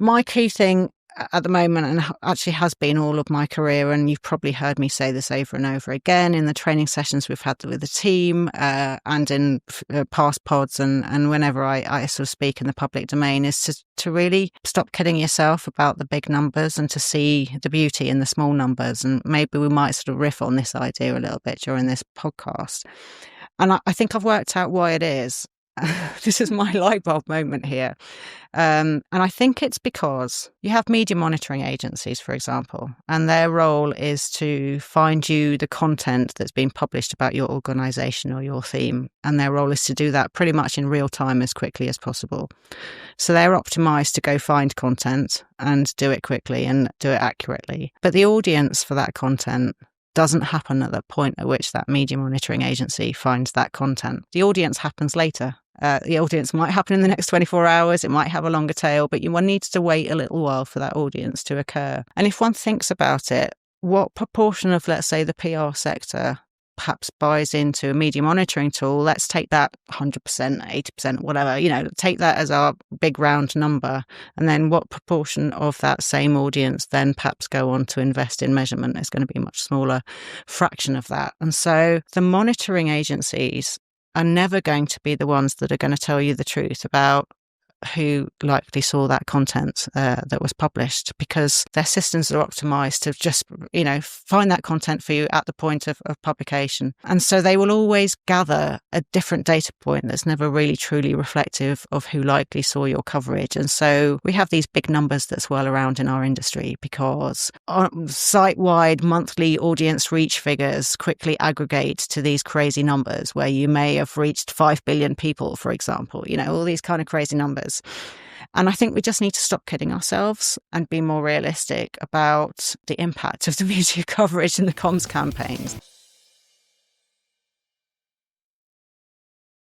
My key thing at the moment, and actually has been all of my career, and you've probably heard me say this over and over again in the training sessions we've had with the team and in past pods and whenever I sort of speak in the public domain, is to really stop kidding yourself about the big numbers and to see the beauty in the small numbers. And maybe we might sort of riff on this idea a little bit during this podcast. And I think I've worked out why it is. This is my light bulb moment here. And I think it's because you have media monitoring agencies, for example, and their role is to find you the content that's been published about your organisation or your theme. And their role is to do that pretty much in real time as quickly as possible. So they're optimised to go find content and do it quickly and do it accurately. But the audience for that content doesn't happen at the point at which that media monitoring agency finds that content. The audience happens later. The audience might happen in the next 24 hours. It might have a longer tail, but one needs to wait a little while for that audience to occur. And if one thinks about it, what proportion of, let's say, the PR sector perhaps buys into a media monitoring tool? Let's take that 100%, 80%, whatever, take that as our big round number. And then what proportion of that same audience then perhaps go on to invest in measurement is going to be a much smaller fraction of that. And so the monitoring agencies are never going to be the ones that are going to tell you the truth about who likely saw that content that was published, because their systems are optimized to just, find that content for you at the point of publication. And so they will always gather a different data point that's never really truly reflective of who likely saw your coverage. And so we have these big numbers that swirl around in our industry because site-wide monthly audience reach figures quickly aggregate to these crazy numbers where you may have reached 5 billion people, for example, all these kind of crazy numbers. And I think we just need to stop kidding ourselves and be more realistic about the impact of the media coverage and the comms campaigns.